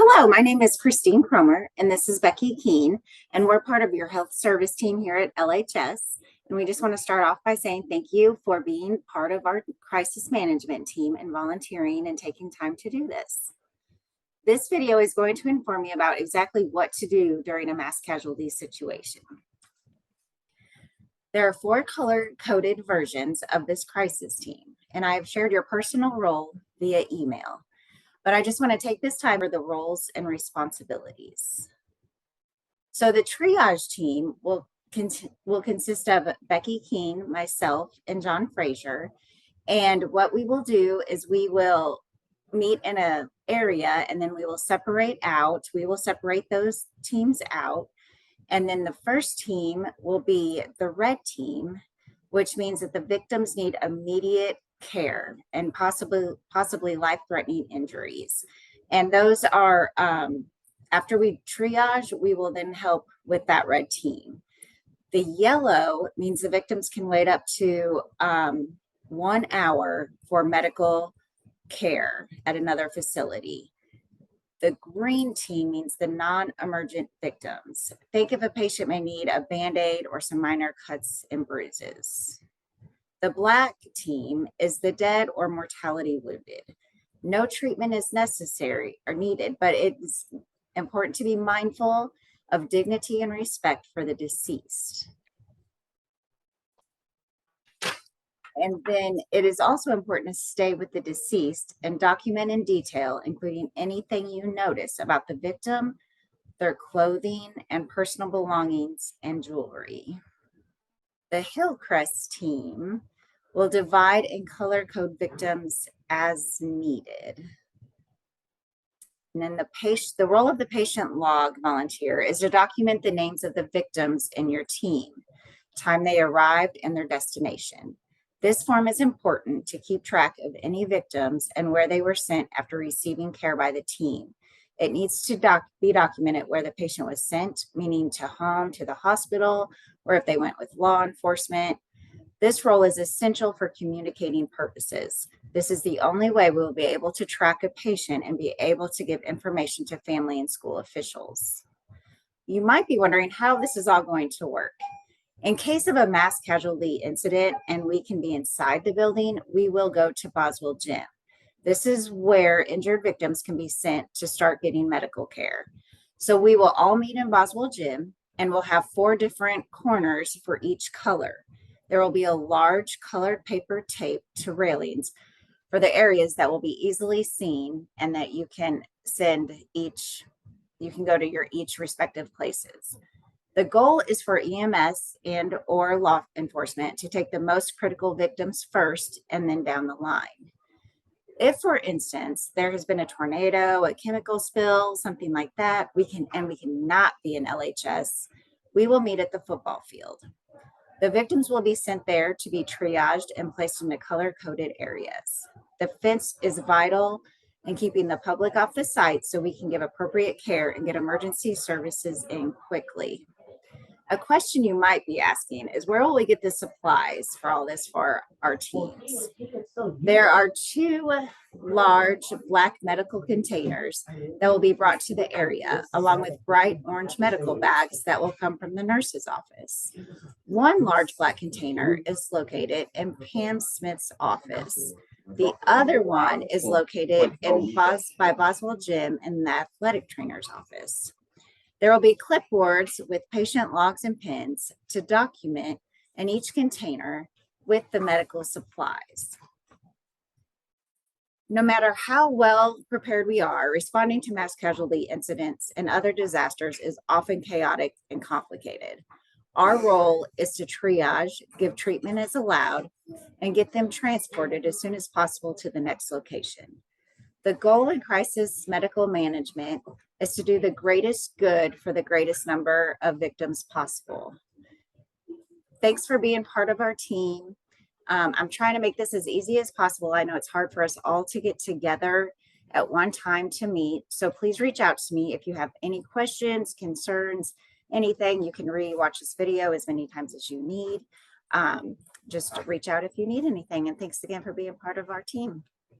Hello, my name is Christine Cromer, and this is Becky Keene, and we're part of your health service team here at LHS. And we just want to start off by saying thank you for being part of our crisis management team and volunteering and taking time to do this. This video is going to inform you about exactly what to do during a mass casualty situation. There are 4 color-coded versions of this crisis team, and I have shared your personal role via email. But I just want to take this time for the roles and responsibilities. So the triage team will consist of Becky Keene, myself, and John Frazier. And what we will do is we will meet in an area and then we will separate out. We will separate those teams out. And then the first team will be the red team, which means that the victims need immediate care and possibly life-threatening injuries. And those are, after we triage, we will then help with that red team. The yellow means the victims can wait up to 1 hour for medical care at another facility. The green team means the non-emergent victims. Think if a patient may need a Band-Aid or some minor cuts and bruises. The black team is the dead or mortality wounded. No treatment is necessary or needed, but it's important to be mindful of dignity and respect for the deceased. And then it is also important to stay with the deceased and document in detail, including anything you notice about the victim, their clothing and personal belongings and jewelry. The Hillcrest team will divide and color code victims as needed. And then the role of the patient log volunteer is to document the names of the victims in your team, time they arrived, and their destination. This form is important to keep track of any victims and where they were sent after receiving care by the team. It needs to be documented where the patient was sent, meaning to home, to the hospital, or if they went with law enforcement. This role is essential for communicating purposes. This is the only way we will be able to track a patient and be able to give information to family and school officials. You might be wondering how this is all going to work. In case of a mass casualty incident and we can be inside the building, we will go to Boswell Gym. This is where injured victims can be sent to start getting medical care. So we will all meet in Boswell Gym and we'll have 4 different corners for each color. There will be a large colored paper taped to railings for the areas that will be easily seen and that you can go to your each respective places. The goal is for EMS and or law enforcement to take the most critical victims first and then down the line. If, for instance, there has been a tornado, a chemical spill, something like that, we cannot be in LHS, we will meet at the football field. The victims will be sent there to be triaged and placed into color-coded areas. The fence is vital in keeping the public off the site so we can give appropriate care and get emergency services in quickly. A question you might be asking is, where will we get the supplies for all this for our teams? There are 2 large black medical containers that will be brought to the area, along with bright orange medical bags that will come from the nurse's office. 1 large black container is located in Pam Smith's office. The other one is located by Boswell Gym in the athletic trainer's office. There will be clipboards with patient logs and pins to document in each container with the medical supplies. No matter how well prepared we are, responding to mass casualty incidents and other disasters is often chaotic and complicated. Our role is to triage, give treatment as allowed, and get them transported as soon as possible to the next location. The goal in crisis medical management is to do the greatest good for the greatest number of victims possible. Thanks for being part of our team. I'm trying to make this as easy as possible. I know it's hard for us all to get together at one time to meet. So please reach out to me if you have any questions, concerns, anything. You can re-watch this video as many times as you need. Just reach out if you need anything. And thanks again for being part of our team.